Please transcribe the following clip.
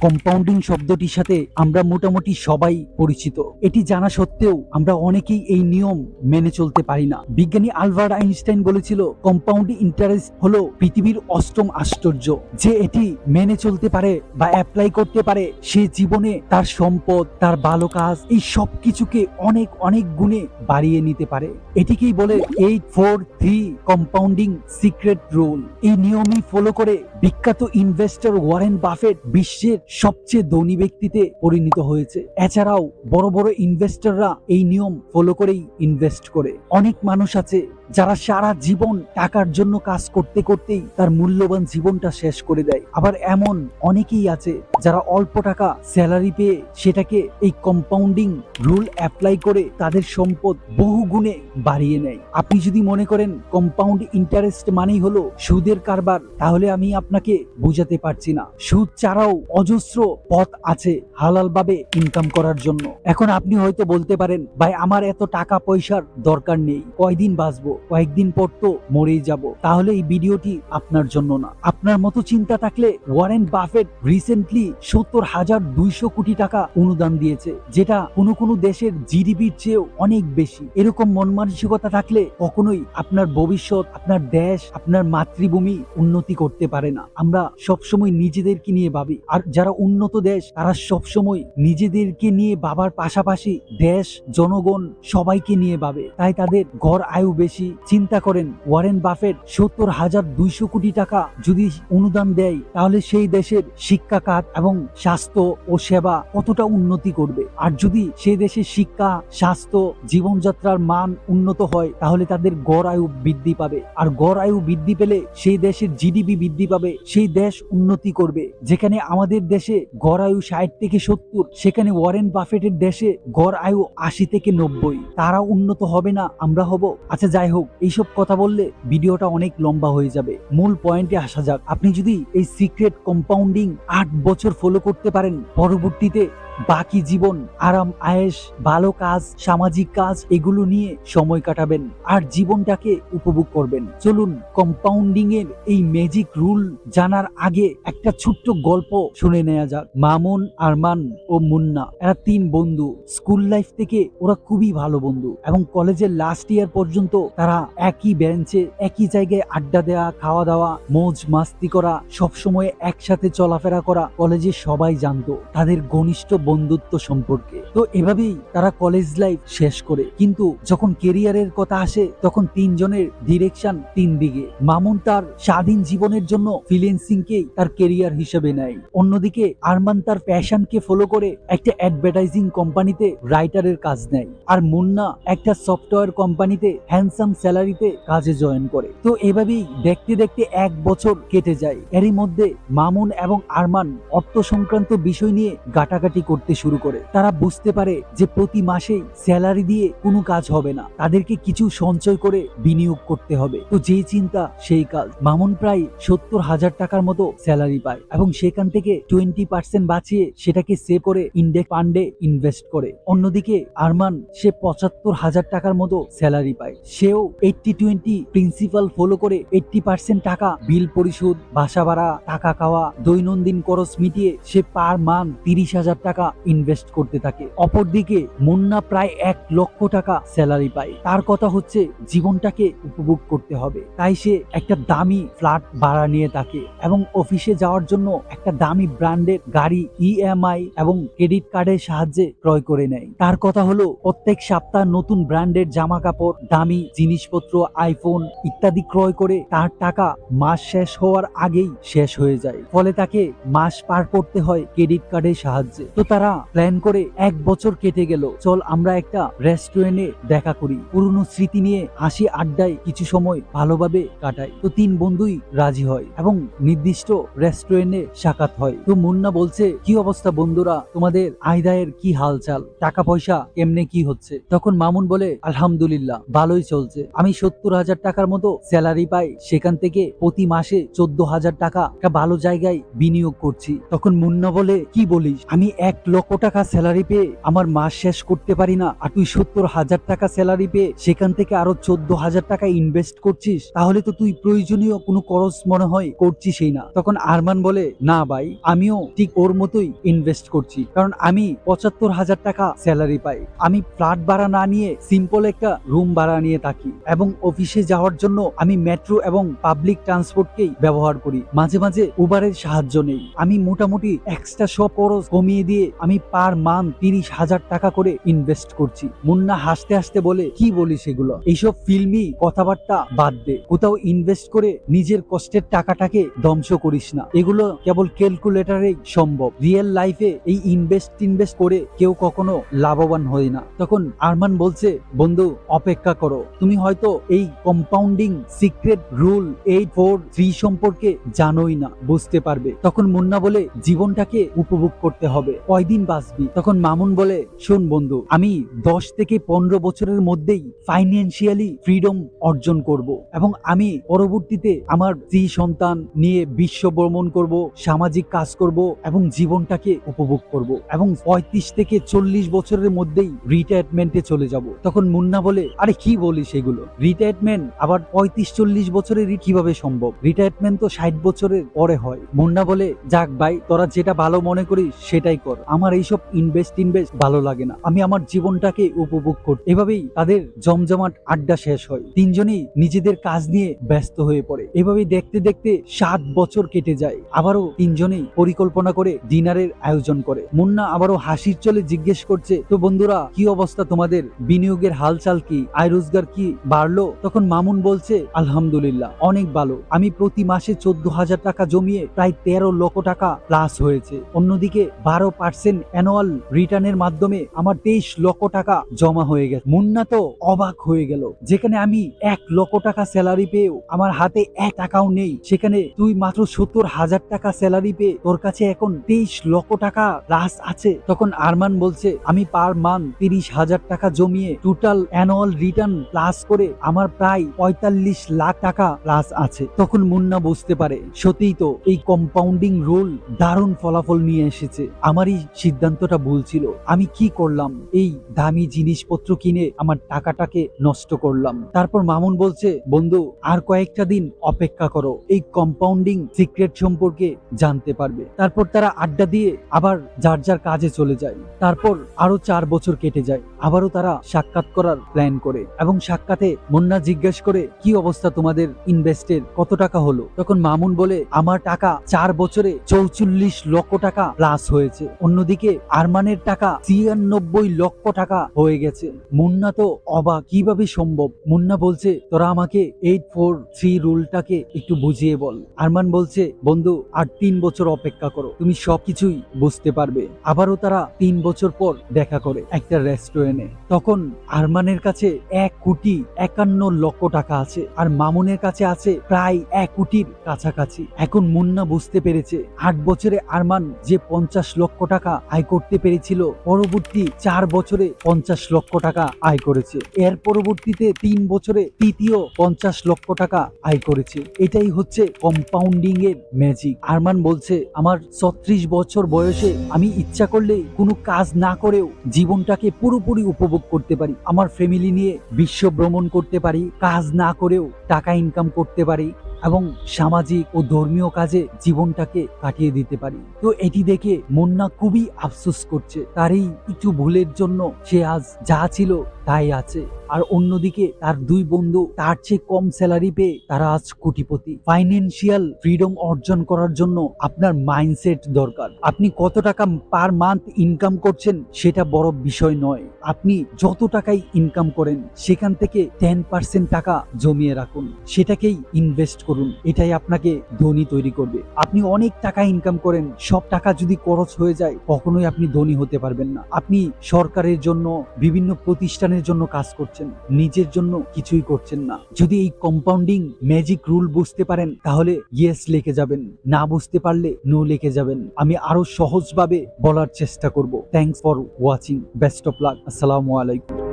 Compounding শব্দটির সাথে আমরা মোটামুটি সবাই পরিচিত। এটি জানা সত্ত্বেও আমরা অনেকেই এই নিয়ম মেনে চলতে পারি না। বিজ্ঞানী আলবার্ট আইনস্টাইন বলেছিল কম্পাউন্ড ইন্টারেস্ট হলো পৃথিবীর অষ্টম আশ্চর্য। যে এটি মেনে চলতে পারে বা অ্যাপ্লাই করতে পারে সে জীবনে তার সম্পদ, তার ভালো কাজ, এই সব কিছুকে অনেক অনেক গুণে বাড়িয়ে নিতে পারে। এটিকেই বলে 843 কম্পাউন্ডিং সিক্রেট রুল। এই নিয়মই ফলো করে বিখ্যাত ইনভেস্টর ওয়ারেন বাফেট বিশ্বের সবচেয়ে ধনী ব্যক্তিতে পরিণত হয়েছে। এছাড়াও বড় বড় ইনভেস্টররা এই নিয়ম ফলো করেই ইনভেস্ট করে। অনেক মানুষ আছে যারা সারা জীবন টাকার জন্য কাজ করতে করতেই তার মূল্যবান জীবনটা শেষ করে দেয়। আবার এমন অনেকেই আছে যারা অল্প টাকা স্যালারি পেয়ে সেটাকে এই কম্পাউন্ডিং রুল অ্যাপ্লাই করে তাদের সম্পদ বহু গুণে বাড়িয়ে নেয়। আপনি যদি মনে করেন কম্পাউন্ড ইন্টারেস্ট মানেই হলো সুদের কারবার, তাহলে আমি আপনাকে বোঝাতে পারছি না। সুদ ছাড়াও অজস্র পথ আছে হালাল ভাবে ইনকাম করার জন্য। এখন আপনি হয়তো বলতে পারেন, ভাই আমার এত টাকা পয়সার দরকার নেই, কয়দিন বাঁচবো, কয়েকদিন পর তো মরেই যাব। তাহলে এই ভিডিওটি আপনার জন্য না। আপনার মতো চিন্তা থাকলে ওয়ারেন বাফেট রিসেন্টলি 70,200 কোটি টাকা অনুদান দিয়েছে, যেটা কোনো কোনো দেশের জিডিপির চেয়েও অনেক বেশি। এরকম মন মানসিকতা থাকলে কখনোই আপনার ভবিষ্যৎ, আপনার দেশ, আপনার মাতৃভূমি উন্নতি করতে পারে না। আমরা সবসময় নিজেদেরকে নিয়ে ভাবি, আর যারা উন্নত দেশ তারা সবসময় নিজেদেরকে নিয়ে ভাবার পাশাপাশি দেশ, জনগণ সবাইকে নিয়ে ভাবে, তাই তাদের গড় আয়ু বেশি। চিন্তা করেন ওয়ারেন বাফেট 70,200 কোটি টাকা যদি অনুদান দেয়, তাহলে সেই দেশের শিক্ষা খাত এবং স্বাস্থ্য ও সেবা কতটা উন্নতি করবে। আর যদি সেই দেশের শিক্ষা, স্বাস্থ্য, জীবনযাত্রার মান উন্নত হয়, তাহলে তাদের গড় আয়ু বৃদ্ধি পাবে। আর গড় আয়ু বৃদ্ধি পেলে সেই দেশের জিডিপি বৃদ্ধি পাবে, সেই দেশ উন্নতি করবে। যেখানে আমাদের দেশে গড় আয়ু 60 থেকে 70, সেখানে ওয়ারেন বাফেটের দেশে গড় আয়ু 80 থেকে 90। তারা উন্নত হবে না, আমরা হব? আচ্ছা যাই হোক, এইসব কথা বললে ভিডিওটা অনেক লম্বা হয়ে যাবে। মূল পয়েন্টে আসা যাক। আপনি যদি এই সিক্রেট কম্পাউন্ডিং 8 বছর ফলো করতে পারেন, পরবর্তীতে বাকি জীবন আরাম আয়েশ, ভালো কাজ, সামাজিক কাজ এগুলো নিয়ে সময় কাটাবেন আর জীবনটাকে উপভোগ করবেন। চলুন কম্পাউন্ডিং এর এই ম্যাজিক রুল জানার আগে একটা ছোট্ট গল্প শুনে নেওয়া যাক। মামুন, আরমান ও মুন্না, এরা 3 বন্ধু। স্কুল লাইফ থেকে ওরা খুবই ভালো বন্ধু এবং কলেজের লাস্ট ইয়ার পর্যন্ত তারা একই বেঞ্চে, একই জায়গায় আড্ডা দেওয়া, খাওয়া দাওয়া, মৌজ মাস্তি করা, সবসময় একসাথে চলাফেরা করা কলেজে সবাই জানতো তাদের ঘনিষ্ঠ বন্ধুত্ব সম্পর্কে। তো এভাবেই তারা কলেজ লাইফ শেষ করে। কিন্তু যখন কেরিয়ারের কথা আসে তখন 3 জনের ডিরেকশন 3 দিকে। মামুন তার স্বাধীন জীবনের জন্য ফ্রিল্যান্সিংকেই তার কেরিয়ার হিসেবে নেয়। অন্যদিকে আরমান তার প্যাশনকে ফলো করে একটা অ্যাডভার্টাইজিং কোম্পানিতে রাইটারের কাজ নেয়। আর মুন্না একটা সফটওয়্যার কোম্পানিতে হ্যান্ডসাম স্যালারিতে কাজে জয়েন করে। তো এভাবেই দেখতে দেখতে 1 বছর কেটে যায়। এরই মধ্যে মামুন এবং আরমান অর্থ সংক্রান্ত বিষয় নিয়ে গাটাগাটি করতে শুরু করে। তারা বুঝতে পারে যে প্রতি মাসেই স্যালারি দিয়ে কোনো কাজ হবে না, তাদেরকে কিছু সঞ্চয় করে বিনিয়োগ করতে হবে। তো যেই চিন্তা সেই কাজ। মামুন প্রায় 70,000 টাকার মতো স্যালারি পায় এবং সেখান থেকে 20% বাঁচিয়ে সেটাকে সেভ করে ইন্ডেক্স ফান্ডে ইনভেস্ট করে। অন্যদিকে আরমান, সে 75,000 টাকার মতো স্যালারি পায়। সেও 80-20 প্রিন্সিপাল ফলো করে 80% টাকা বিল পরিশোধ, বাসা ভাড়া, টাকা খাওয়া, দৈনন্দিন খরচ মিটিয়ে সে পার মান্থ 30,000 টাকা ইনভেস্ট করতে থাকে। অপরদিকে মুন্না প্রায় 1 লক্ষ টাকা স্যালারি পায়। তার কথা হচ্ছে জীবনটাকে উপভোগ করতে হবে, তাই সে একটা দামি ফ্ল্যাট ভাড়া নিয়ে থাকে এবং অফিসে যাওয়ার জন্য একটা দামি ব্র্যান্ডের গাড়ি ইএমআই এবং ক্রেডিট কার্ডের সাহায্যে ক্রয় করে নেয়। তার কথা হলো প্রত্যেক সপ্তাহ নতুন ব্র্যান্ডের জামা কাপড়, দামি জিনিসপত্র, আইফোন ইত্যাদি ক্রয় করে তার টাকা মাস শেষ হওয়ার আগেই শেষ হয়ে যায়। ফলে তাকে মাস পার করতে হয় ক্রেডিট কার্ডের সাহায্যে। তো তারা প্ল্যান করে 1 বছর কেটে গেল, চল আমরা একটা রেস্টুরেন্টে দেখা করি, পুরনো স্মৃতি নিয়ে হাসি আড্ডায় কিছু সময় ভালোভাবে কাটাই। তো 3 বন্ধুই রাজি হয় এবং নির্দিষ্ট রেস্টুরেন্টে সাক্ষাৎ হয়। তো মুন্না বলছে, কি অবস্থা বন্ধুরা, তোমাদের আয়দায়ের কি হালচাল, টাকা পয়সা কেমনে কি হচ্ছে? তখন মামুন বলে, আলহামদুলিল্লাহ ভালোই চলছে। আমি 70,000 টাকার মতো স্যালারি পাই, সেখান থেকে প্রতি মাসে 14,000 টাকা একটা ভালো জায়গায় বিনিয়োগ করছি। তখন মুন্না বলে, কি বলিস, আমি 1 লক্ষ টাকা স্যালারি পেয়ে আমার মাস শেষ করতে পারি না, আর তুই 70,000 টাকা স্যালারি পেয়ে সেখান থেকে আরো 14,000 টাকা ইনভেস্ট করছিস, তাহলে তো তুই প্রয়োজনীয় কোনো খরচ মনে হয় করছিসই না। তখন আরমান বলে, না ভাই, আমিও ঠিক ওর মতোই ইনভেস্ট করছি, কারণ আমি 75,000 টাকা স্যালারি পাই। আমি ফ্ল্যাট ভাড়া না নিয়ে সিম্পল একটা রুম ভাড়া নিয়ে থাকি, এবং অফিসে যাওয়ার জন্য আমি মেট্রো এবং পাবলিক ট্রান্সপোর্টকেই ব্যবহার করি, মাঝে মাঝে উবারের সাহায্য নেই। আমি মোটামুটি এক্সট্রা সব খরচ কমিয়ে দিয়ে আমি পার মান্থ 30,000 টাকা করে ইনভেস্ট করছি। মুন্না হাসতে হাসতে বলে, কি বলিস এগুলো? এইসব ফিল্মি কথাবার্তা বাদ দে, কোথাও ইনভেস্ট করে নিজের কষ্টের টাকাটাকে ধ্বংস করিস না, এগুলো কেবল ক্যালকুলেটরেই সম্ভব। রিয়েল লাইফে এই ইনভেস্ট করে কেউ কখনো লাভবান হয় না। তখন আরমান বলছে, বন্ধু অপেক্ষা করো, তুমি হয়তো এই কম্পাউন্ডিং সিক্রেট রুল 843 সম্পর্কে জানোই না, বুঝতে পারবে। তখন মুন্না বলে, জীবনটাকে উপভোগ করতে হবে, কয়দিন বাঁচবি? তখন মামুন বলে, শোন বন্ধু, আমি 10 থেকে 15 বছরের মধ্যেই ফাইন্যান্সিয়ালি ফ্রিডম অর্জন করব, এবং আমি পরবর্তীতে আমার 3 সন্তান নিয়ে বিশ্ব ভ্রমণ করব, সামাজিক কাজ করব, এবং জীবনটাকে উপভোগ করব, এবং 35 থেকে 40 বছরের মধ্যেই রিটায়ারমেন্টে চলে যাব। তখন মুন্না বলে, আরে কি বলিস এগুলো? রিটায়ারমেন্ট আবার 35-40 বছরের কিভাবে সম্ভব? রিটায়ারমেন্ট তো 60 বছরের পরে হয়। মুন্না বলে, যাক ভাই, তোরা যেটা ভালো মনে করিস সেটাই কর, আমার এইসব ইনভেস্ট ভালো লাগে না, আমি আমার জীবনটাকে উপভোগ করি। এভাবেই তাদের জমজমাট আড্ডা শেষ হয়, তিনজনই নিজেদের কাজ নিয়ে ব্যস্ত হয়ে পড়ে। এভাবেই দেখতে দেখতে 7 বছর কেটে যায়। আবারও তিনজনেই পরিকল্পনা করে ডিনারের আয়োজন করে। মুন্না আবারও হাসির চলে জিজ্ঞেস করছে, তো বন্ধুরা, কি অবস্থা তোমাদের? বিনিয়োগের হালচাল কি? আয় রোজগার কি বাড়লো? তখন মামুন বলছে, আলহামদুলিল্লাহ অনেক ভালো, আমি প্রতি মাসে 14,000 টাকা জমিয়ে প্রায় 13 লক্ষ টাকা প্লাস হয়েছে। অন্যদিকে 12% অ্যানুয়াল রিটার্নের মাধ্যমে আমার 23 লক্ষ টাকা জমা হয়ে গেছে। মুন্না তো অবাক হয়ে গেল, যেখানে আমি 1 লক্ষ টাকা স্যালারি পেয়েও আমার হাতে 1 টাকাও নেই, সেখানে তুই মাত্র 70,000 টাকা স্যালারি পেয়ে তোর কাছে এখন 23 লক্ষ টাকা প্লাস আছে। তখন আরমান বলছে, আমি পার মান্থ 30,000 টাকা জমিয়ে টোটাল অ্যানুয়াল রিটার্ন প্লাস করে আমার প্রায় 45 লাখ টাকা প্লাস আছে। তখন মুন্না বুঝতে পারে, সত্যিই তো এই কম্পাউন্ডিং রুল দারুণ ফলাফল নিয়ে এসেছে, আমারই সিদ্ধান্তটা ভুল ছিল। আমি কি করলাম? এই দামি জিনিসপত্র কিনে আমার টাকাটাকে নষ্ট করলাম। তারপর মামুন বলছে, বন্ধু আর কয়েকটা দিন অপেক্ষা করো, এই কম্পাউন্ডিং সিক্রেট সম্পর্কে জানতে পারবে। তারপর তারা আড্ডা দিয়ে আবার যার যার কাজে চলে যায়। তারপর আরো 4 বছর কেটে যায়। আবারও তারা সাক্ষাৎ করার প্ল্যান করে, এবং সাক্ষাতে মুন্না জিজ্ঞেস করে, কি অবস্থা তোমাদের ইনভেস্টের, কত টাকা হলো? তখন মামুন বলে, আমার টাকা 4 বছরে 44 লক্ষ টাকা প্লাস হয়েছে। অন্যদিকে আরমানের টাকা 96 লক্ষ টাকা হয়ে গেছে। মুন্না তো অবাক, কিভাবে সম্ভব? মুন্না বলছে, তোরা আমাকে 843 রুলটাকে একটু বুঝিয়ে বল। আরমান বলছে, বন্ধু আর 3 বছর অপেক্ষা করো, তুমি সবকিছুই বুঝতে পারবে। আবারও তারা 3 বছর পর দেখা করে একটা রেস্টুরেন্টে। তখন আরমানের কাছে 1,51,লক্ষ টাকা আছে, আর মামুনের কাছে আছে প্রায় 1 কোটির কাছাকাছি। এখন মুন্না বুঝতে পেরেছে 8 বছরে আরমান যে 50 লক্ষ টাকা আয় করতে পেরেছিল, পরবর্তী 4 বছরে 50 লক্ষ টাকা আয় করেছে। এর পরবর্তীতে 3 বছরে তৃতীয় 50 লক্ষ টাকা আয় করেছে। এটাই হচ্ছে কম্পাউন্ডিং এর ম্যাজিক। আরমান বলছে, আমার 36 বছর বয়সে আমি ইচ্ছা করলে কোনো কাজ না করেও জীবনটাকে পুরোপুরি উপভোগ করতে পারি, আমার ফ্যামিলি নিয়ে বিশ্ব ভ্রমণ করতে পারি, কাজ না করেও টাকা ইনকাম করতে পারি, এবং সামাজিক ও ধর্মীয় কাজে জীবনটাকে কাটিয়ে দিতে পারি। তো এটি দেখে মুন্না খুবই আফসোস করছে, তার এই কিছু ভুলের জন্য সে আজ যা ছিল তাই আছে। আর অন্যদিকে তার 2 বন্ধু তার চেয়ে কম স্যালারি পেয়ে তারা আজ কোটিপতি। ফাইন্যান্সিয়াল ফ্রিডম অর্জন করার জন্য আপনার মাইন্ডসেট দরকার। আপনি কত টাকা পার মান্থ ইনকাম করছেন সেটা বড় বিষয় নয়, আপনি যত টাকাই ইনকাম করেন সেখান থেকে 10% টাকা জমিয়ে রাখুন, সেটাকেই ইনভেস্ট করুন, এটাই আপনাকে ধনী তৈরি করবে। আপনি অনেক টাকা ইনকাম করেন, সব টাকা যদি খরচ হয়ে যায় কখনোই আপনি ধনী হতে পারবেন না। আপনি সরকারের জন্য, বিভিন্ন প্রতিষ্ঠানের জন্য কাজ করছেন, নিজের জন্য কিছুই করছেন না। যদি এই কম্পাউন্ডিং ম্যাজিক রুল বুঝতে পারেন তাহলে ইয়েস লিখে যাবেন, না বুঝতে পারলে নো লিখে যাবেন। আমি আরো সহজভাবে বলার চেষ্টা করব। Thanks for watching, best of luck, আসসালামু আলাইকুম।